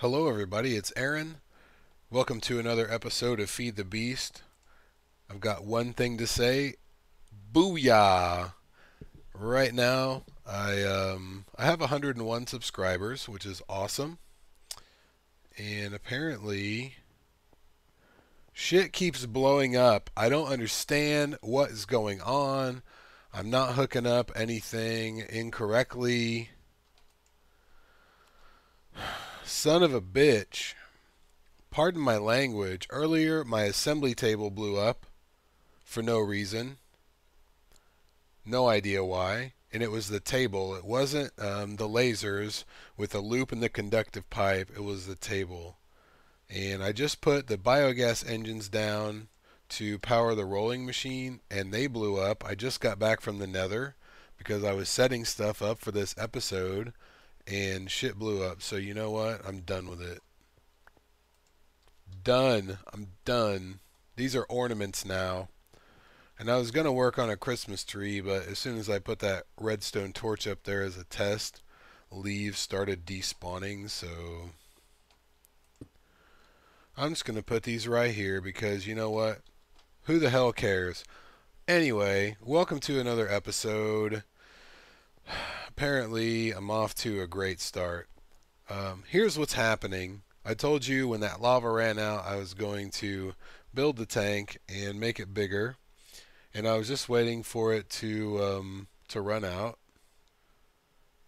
Hello, everybody. It's Aaron. Welcome to another episode of Feed the Beast. I've got one thing to say: Booyah! Right now, I have 101 subscribers, which is awesome. And apparently, shit keeps blowing up. I don't understand what is going on. I'm not hooking up anything incorrectly. Son of a bitch. Pardon my language. Earlier, my assembly table blew up for no reason. No idea why. And it was the table. It wasn't the lasers with the loop and the conductive pipe. It was the table. And I just put the biogas engines down to power the rolling machine, and they blew up. I just got back from the Nether because I was setting stuff up for this episode, and shit blew up. So you know what? I'm done with it. Done. I'm done. These are ornaments now. And I was going to work on a Christmas tree, but as soon as I put that redstone torch up there as a test, leaves started despawning, so I'm just going to put these right here because you know what? Who the hell cares? Anyway, welcome to another episode. Apparently, I'm off to a great start. Here's what's happening. I told you when that lava ran out, I was going to build the tank and make it bigger. And I was just waiting for it to run out,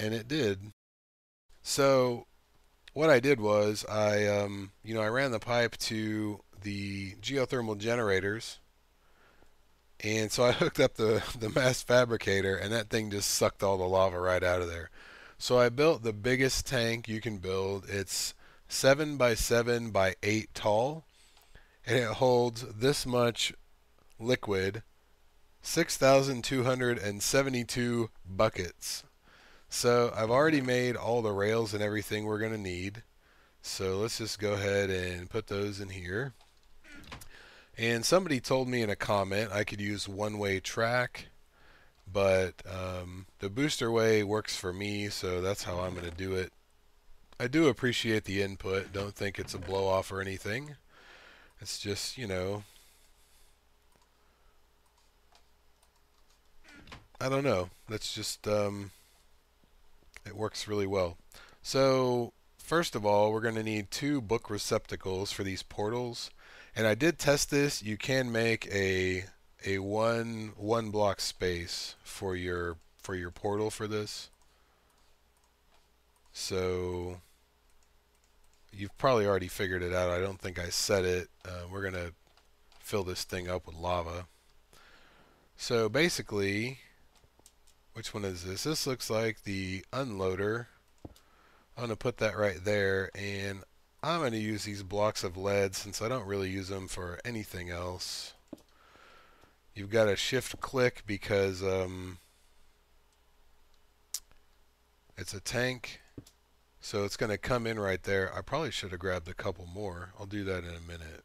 and it did. So what I did was I ran the pipe to the geothermal generators, and so I hooked up the mass fabricator, and that thing just sucked all the lava right out of there. So I built the biggest tank you can build. It's 7 by 7 by 8 tall, and it holds this much liquid, 6,272 buckets. So I've already made all the rails and everything we're going to need. So let's just go ahead and put those in here. And somebody told me in a comment I could use one-way track, but the booster way works for me, so that's how I'm going to do it. I do appreciate the input. Don't think it's a blow-off or anything. It's just, I don't know. That's just it works really well. So first of all, we're going to need 2 book receptacles for these portals. And I did test this. You can make a one block space for your portal for this. So you've probably already figured it out. I don't think I said it. We're going to fill this thing up with lava. So basically, which one is this? This looks like the unloader. I'm going to put that right there, and I'm going to use these blocks of lead since I don't really use them for anything else. You've got to shift click because it's a tank, so it's going to come in right there. I probably should have grabbed a couple more. I'll do that in a minute.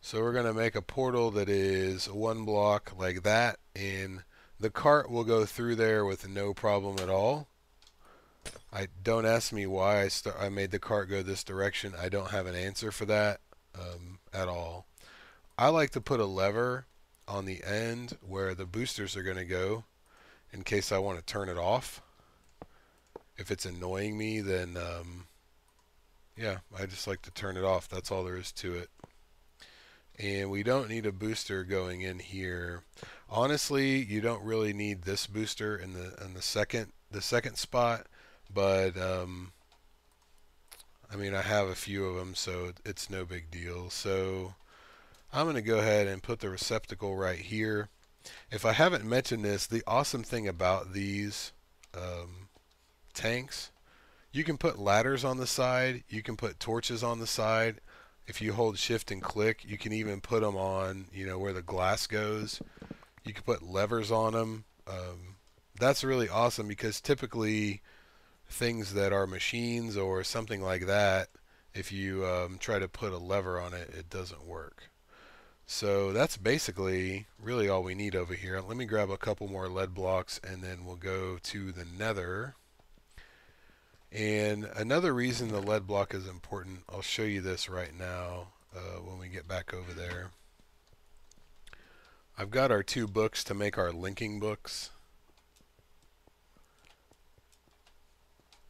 So we're going to make a portal that is 1 block like that, and the cart will go through there with no problem at all. Don't ask me why I made the cart go this direction. I don't have an answer for that at all. I like to put a lever on the end where the boosters are going to go in case I want to turn it off. If it's annoying me, then yeah, I just like to turn it off. That's all there is to it. And we don't need a booster going in here. Honestly, you don't really need this booster in the second spot, but I mean, I have a few of them, so it's no big deal. So I'm going to go ahead and put the receptacle right here. If I haven't mentioned this, the awesome thing about these tanks, you can put ladders on the side, you can put torches on the side. If you hold shift and click, you can even put them on, where the glass goes. You can put levers on them. That's really awesome because typically things that are machines or something like that, if you try to put a lever on it, it doesn't work. So that's basically really all we need over here. Let me grab a couple more lead blocks and then we'll go to the Nether And another reason the lead block is important, I'll show you this right now when we get back over there. I've got our 2 books to make our linking books.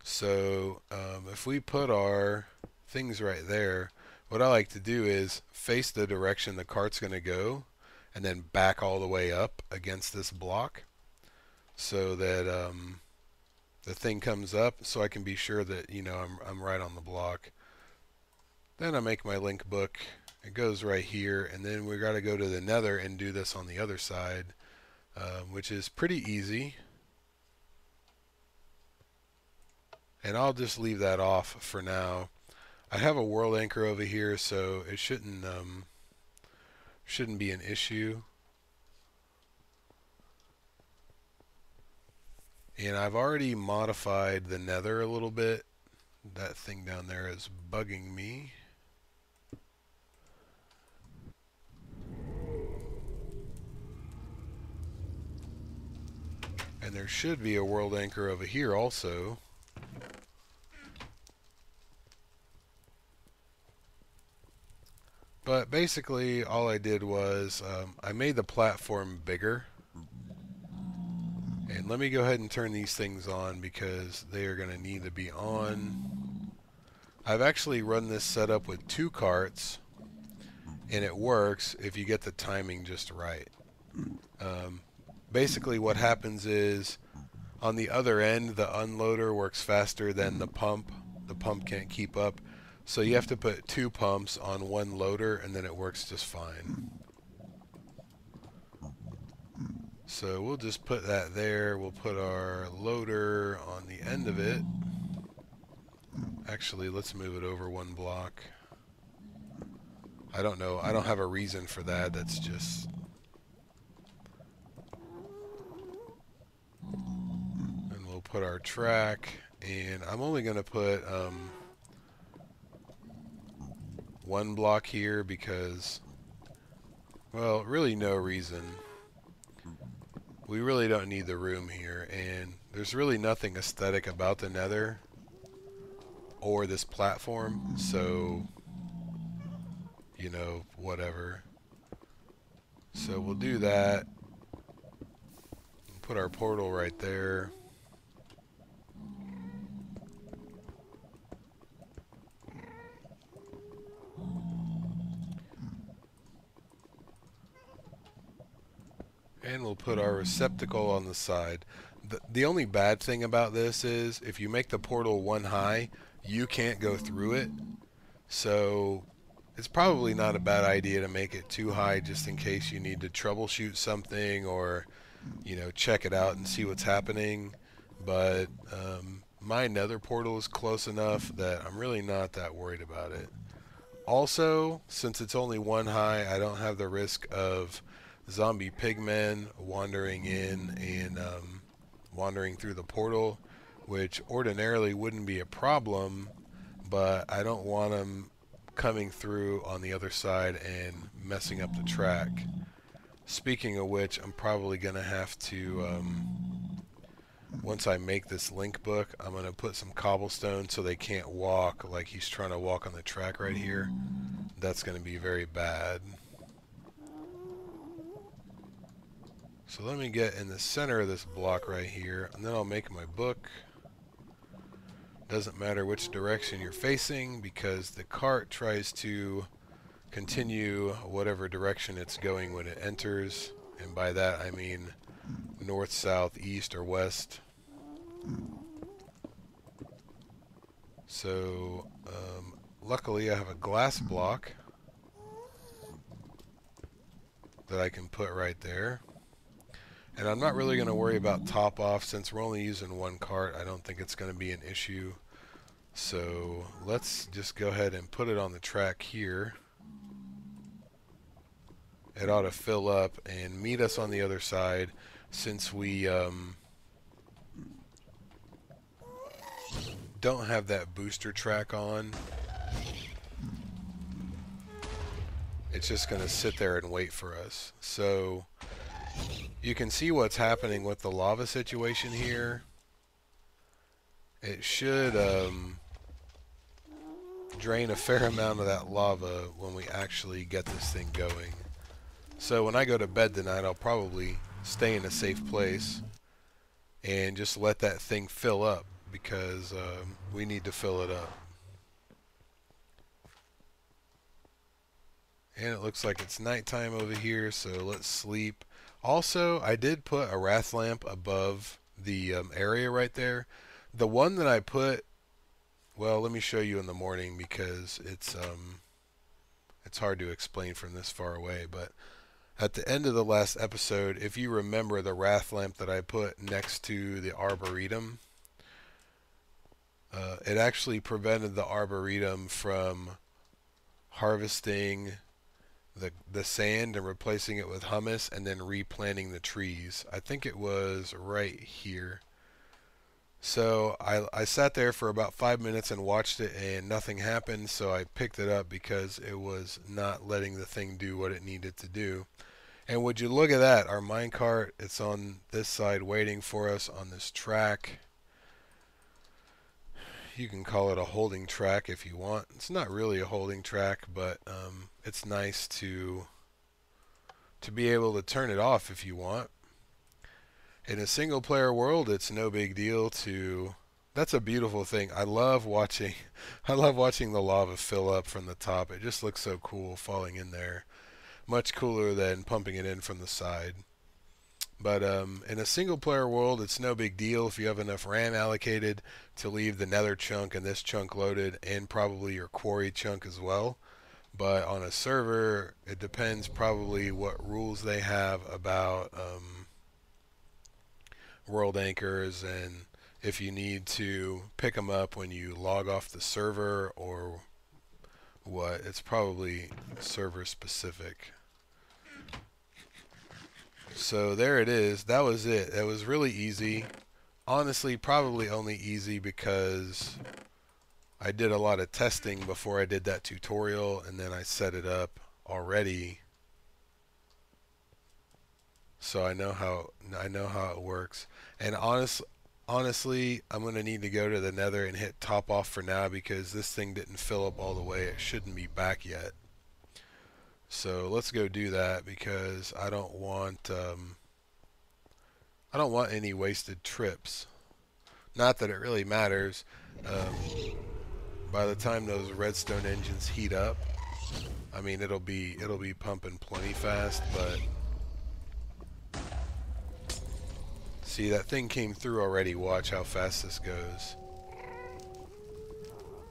So if we put our things right there, what I like to do is face the direction the cart's going to go and then back all the way up against this block so that the thing comes up, so I can be sure that, you know, I'm right on the block. Then I make my link book. It goes right here, and then we got to go to the Nether and do this on the other side, which is pretty easy. And I'll just leave that off for now. I have a world anchor over here, so it shouldn't be an issue. And I've already modified the Nether a little bit. That thing down there is bugging me. And there should be a world anchor over here also. But basically all I did was I made the platform bigger. And let me go ahead and turn these things on because they are going to need to be on. I've actually run this setup with 2 carts, and it works if you get the timing just right. Basically what happens is on the other end the unloader works faster than the pump. The pump can't keep up. So you have to put 2 pumps on 1 loader and then it works just fine. So we'll just put that there. We'll put our loader on the end of it. Actually, let's move it over 1 block. I don't know. I don't have a reason for that. That's just... And we'll put our track. And I'm only going to put 1 block here because, well, really no reason. We really don't need the room here, and there's really nothing aesthetic about the Nether or this platform, so, you know, whatever. So we'll do that. Put our portal right there. And we'll put our receptacle on the side. The only bad thing about this is if you make the portal 1 high, you can't go through it. So it's probably not a bad idea to make it 2 high just in case you need to troubleshoot something or, you know, check it out and see what's happening. But my Nether portal is close enough that I'm really not that worried about it. Also, since it's only 1 high, I don't have the risk of zombie pigmen wandering in and wandering through the portal, which ordinarily wouldn't be a problem, but I don't want them coming through on the other side and messing up the track. Speaking of which, I'm probably gonna have to once I make this link book, I'm gonna put some cobblestone so they can't walk like he's trying to walk on the track right here. That's gonna be very bad. So let me get in the center of this block right here, and then I'll make my book. Doesn't matter which direction you're facing because the cart tries to continue whatever direction it's going when it enters, and by that I mean north, south, east, or west. So luckily I have a glass block that I can put right there. And I'm not really going to worry about top off since we're only using 1 cart. I don't think it's going to be an issue. So let's just go ahead and put it on the track here. It ought to fill up and meet us on the other side since we don't have that booster track on. It's just going to sit there and wait for us. So you can see what's happening with the lava situation here. it should drain a fair amount of that lava when we actually get this thing going. So when I go to bed tonight, I'll probably stay in a safe place and just let that thing fill up because we need to fill it up. And it looks like it's nighttime over here, so let's sleep. Also, I did put a wrath lamp above the area right there. The one that I put, well, let me show you in the morning because it's hard to explain from this far away. But at the end of the last episode, if you remember the wrath lamp that I put next to the arboretum, it actually prevented the arboretum from harvesting the sand and replacing it with humus and then replanting the trees. I think it was right here. So I sat there for about 5 minutes and watched it and nothing happened, so I picked it up because it was not letting the thing do what it needed to do. And would you look at that, our minecart, it's on this side waiting for us on this track. You can call it a holding track if you want. It's not really a holding track, but it's nice to be able to turn it off if you want. In a single player world, it's no big deal to. That's a beautiful thing. I love watching the lava fill up from the top. It just looks so cool falling in there. Much cooler than pumping it in from the side. But in a single player world, it's no big deal if you have enough RAM allocated to leave the nether chunk and this chunk loaded and probably your quarry chunk as well. But on a server, it depends probably what rules they have about world anchors and if you need to pick them up when you log off the server or what. It's probably server specific. So there it is. That was it. It was really easy. Honestly, probably only easy because I did a lot of testing before I did that tutorial and then I set it up already. So I know how it works. And honestly, I'm going to need to go to the Nether and hit top off for now because this thing didn't fill up all the way. It shouldn't be back yet. So let's go do that because I don't want any wasted trips. Not that it really matters. By the time those redstone engines heat up, I mean it'll be pumping plenty fast, but see, that thing came through already. Watch how fast this goes.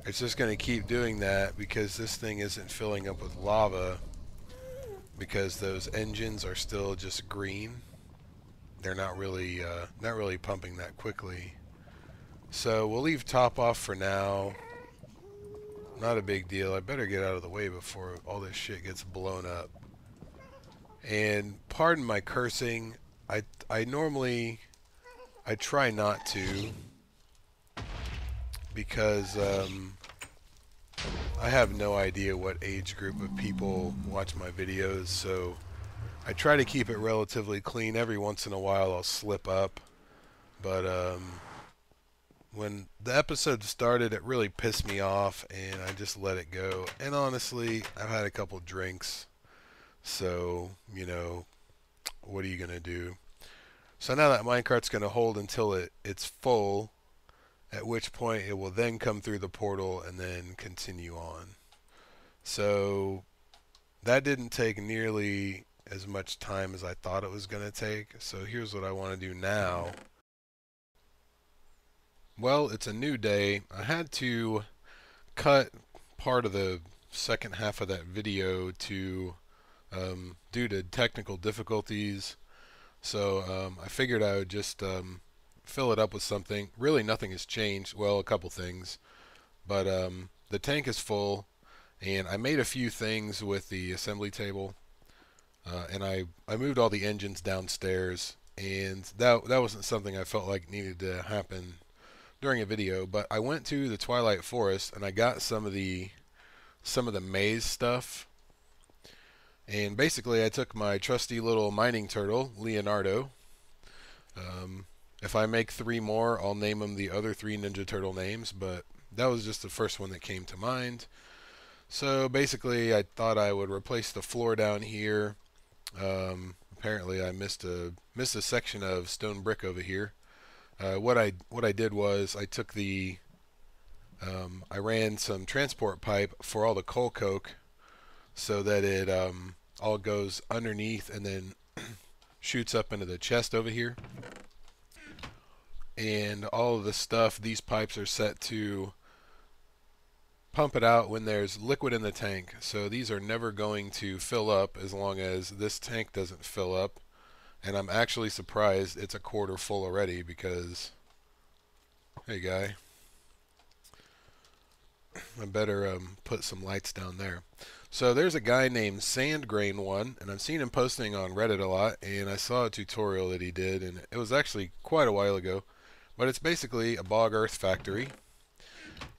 It's just going to keep doing that because this thing isn't filling up with lava because those engines are still just green. They're not really pumping that quickly. So we'll leave top off for now. Not a big deal. I better get out of the way before all this shit gets blown up. And pardon my cursing. I normally try not to because I have no idea what age group of people watch my videos, so I try to keep it relatively clean. Every once in a while I'll slip up, but when the episode started it really pissed me off and I just let it go. And honestly, I've had a couple drinks, so you know, what are you gonna do? So now that minecart's gonna hold until it's full, at which point it will then come through the portal and then continue on. So that didn't take nearly as much time as I thought it was going to take. So here's what I want to do now. Well, it's a new day. I had to cut part of the second half of that video to due to technical difficulties. So I figured I would just fill it up with something. Really nothing has changed. Well, a couple things. But the tank is full. And I made a few things with the assembly table. And I moved all the engines downstairs. And that wasn't something I felt like needed to happen during a video. But I went to the Twilight Forest and I got some of the maze stuff. And basically I took my trusty little mining turtle, Leonardo. If I make 3 more, I'll name them the other 3 Ninja Turtle names, but that was just the first one that came to mind. So basically, I thought I would replace the floor down here. Apparently, I missed a section of stone brick over here. What I did was I took I ran some transport pipe for all the coal coke so that it all goes underneath and then shoots up into the chest over here. And all of the stuff, these pipes are set to pump it out when there's liquid in the tank. So these are never going to fill up as long as this tank doesn't fill up. And I'm actually surprised it's a quarter full already because, hey guy, I better put some lights down there. So there's a guy named SandGrainOne, and I've seen him posting on Reddit a lot, and I saw a tutorial that he did, and it was actually quite a while ago. But it's basically a bog earth factory,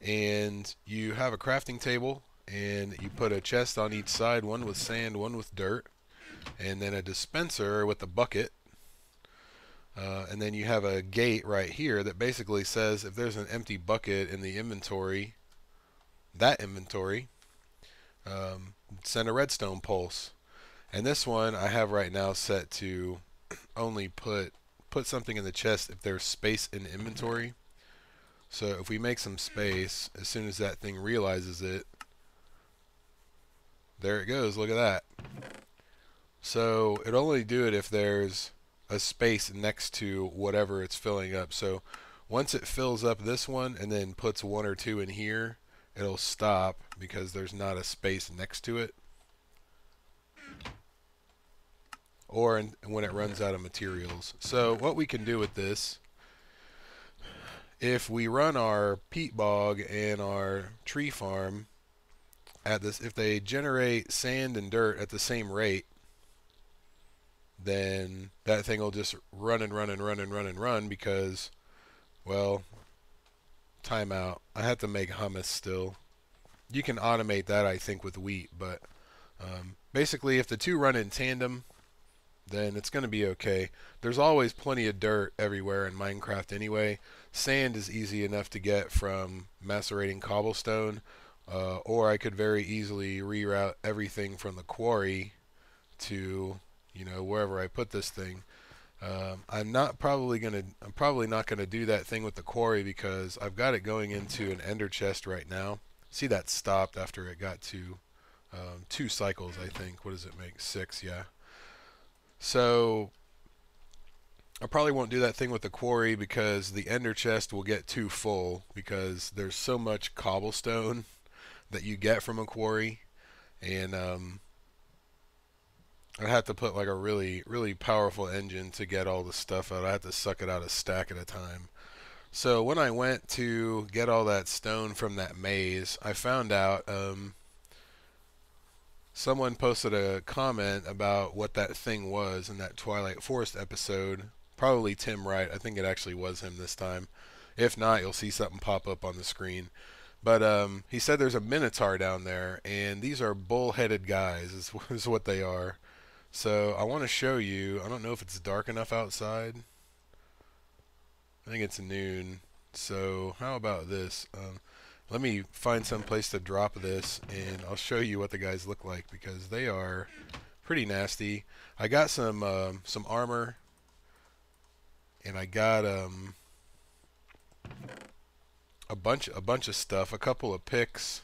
and you have a crafting table, and you put a chest on each side, one with sand, one with dirt, and then a dispenser with a bucket. And then you have a gate right here that basically says if there's an empty bucket in the inventory, send a redstone pulse. And this one I have right now set to only put something in the chest if there's space in inventory. So if we make some space, as soon as that thing realizes it, there it goes. Look at that. So it'll only do it if there's a space next to whatever it's filling up. So once it fills up this one and then puts 1 or 2 in here, it'll stop because there's not a space next to it. Or when it runs out of materials. So what we can do with this, if we run our peat bog and our tree farm at this, if they generate sand and dirt at the same rate, then that thing will just run and run and run and run and run because, well, timeout. I have to make hummus still. You can automate that, I think, with wheat, but basically if the two run in tandem, then it's going to be okay. There's always plenty of dirt everywhere in Minecraft anyway. Sand is easy enough to get from macerating cobblestone, or I could very easily reroute everything from the quarry to, wherever I put this thing. I'm probably not gonna do that thing with the quarry because I've got it going into an ender chest right now. See, that stopped after it got to 2 cycles, I think. What does it make? 6, yeah. So I probably won't do that thing with the quarry because the ender chest will get too full because there's so much cobblestone that you get from a quarry, and I'd have to put like a really, really powerful engine to get all the stuff out. I have to suck it out a stack at a time. So when I went to get all that stone from that maze, I found out someone posted a comment about what that thing was in that Twilight Forest episode. Probably Tim Wright. I think it actually was him this time. If not, you'll see something pop up on the screen. But he said there's a minotaur down there, and these are bull-headed guys is what they are. So I want to show you. I don't know if it's dark enough outside. I think it's noon. So how about this? Let me find some place to drop this, and I'll show you what the guys look like because they are pretty nasty. I got some armor, and I got a bunch of stuff, a couple of picks,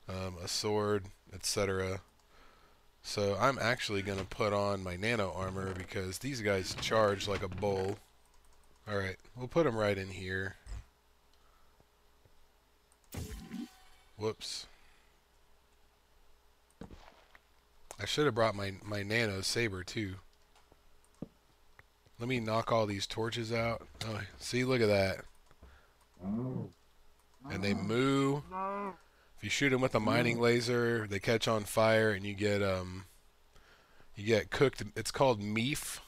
a sword, etc. So I'm actually going to put on my nano armor because these guys charge like a bull. Alright, we'll put them right in here. Whoops. I should have brought my nano saber too. Let me knock all these torches out. Oh, see, look at that. And they moo. If you shoot them with a mining laser, they catch on fire, and you get cooked. It's called meef,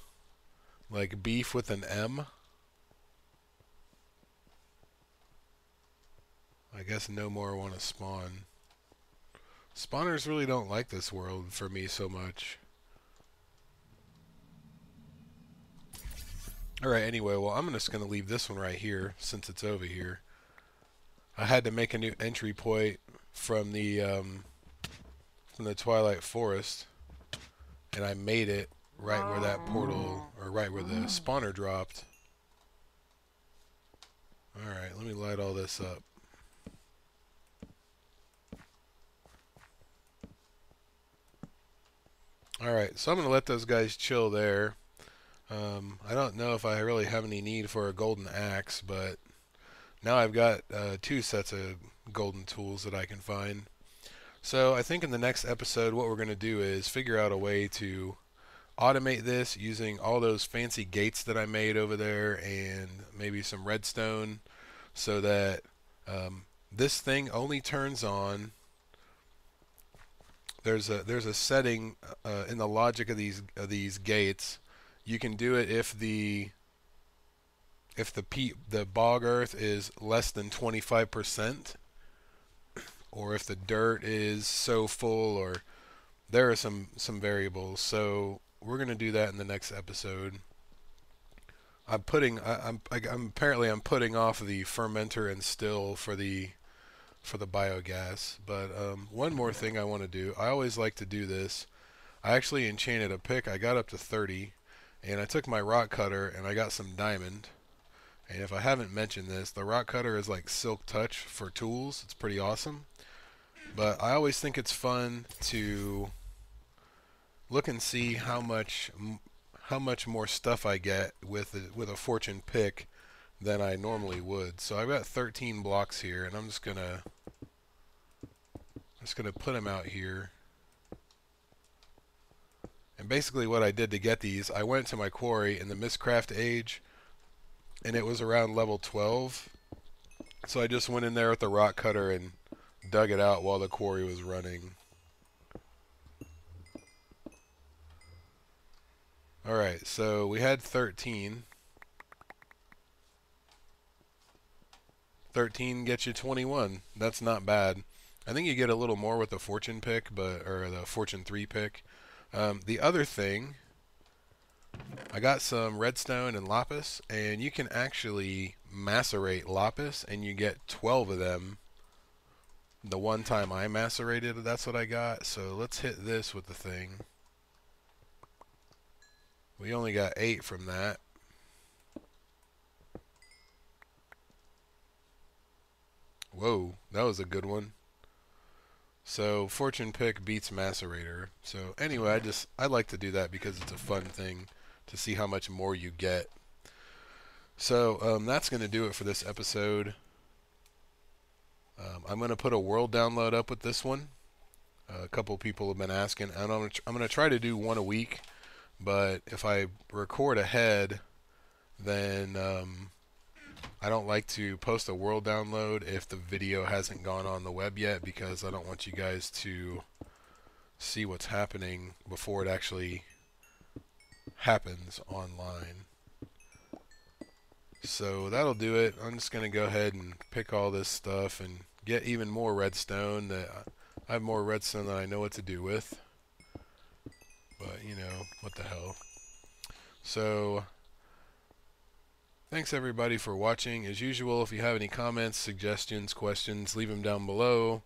like beef with an M. I guess no more want to spawn. Spawners really don't like this world for me so much. Alright, anyway, well, I'm just going to leave this one right here since it's over here. I had to make a new entry point from the Twilight Forest, and I made it right where that portal, or right where the spawner dropped. Alright, let me light all this up. Alright, so I'm going to let those guys chill there. I don't know if I really have any need for a golden axe, but now I've got 2 sets of golden tools that I can find. So I think in the next episode what we're going to do is figure out a way to automate this using all those fancy gates that I made over there and maybe some redstone, so that this thing only turns on. There's a setting in the logic of these gates. You can do it if the bog earth is less than 25%, or if the dirt is so full, or there are some variables. So we're gonna do that in the next episode. I'm apparently putting off the fermenter and still for the biogas. But one more thing I want to do. I always like to do this. I actually enchanted a pick. I got up to 30, and I took my rock cutter and I got some diamond. And if I haven't mentioned this, the rock cutter is like Silk Touch for tools. It's pretty awesome. But I always think it's fun to look and see how much more stuff I get with a fortune pick than I normally would. So I've got 13 blocks here, and I'm just gonna put them out here. And basically what I did to get these, I went to my quarry in the Mistcraft Age, and it was around level 12. So I just went in there with the rock cutter and dug it out while the quarry was running. Alright, so we had 13. 13 gets you 21. That's not bad. I think you get a little more with the fortune pick, or the fortune 3 pick. The other thing, I got some redstone and lapis, and you can actually macerate lapis, and you get 12 of them. The one time I macerated, that's what I got. So let's hit this with the thing. We only got 8 from that. Whoa, that was a good one. So fortune pick beats macerator. So anyway, I like to do that because it's a fun thing to see how much more you get. So that's going to do it for this episode. I'm going to put a world download up with this one. A couple people have been asking, and I'm going to try to do one a week. But if I record ahead, then I don't like to post a world download if the video hasn't gone on the web yet, because I don't want you guys to see what's happening before it actually happens online. So that'll do it. I'm just going to go ahead and pick all this stuff and get even more redstone. I have more redstone than I know what to do with. But, you know, what the hell. So thanks everybody for watching. As usual, if you have any comments, suggestions, questions, leave them down below.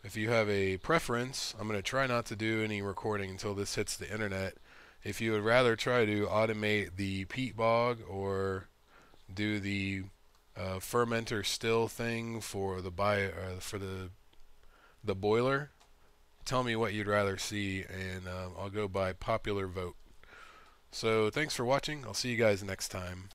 If you have a preference, I'm going to try not to do any recording until this hits the internet. If you would rather try to automate the peat bog or do the fermenter still thing for the boiler, tell me what you'd rather see, and I'll go by popular vote. So thanks for watching. I'll see you guys next time.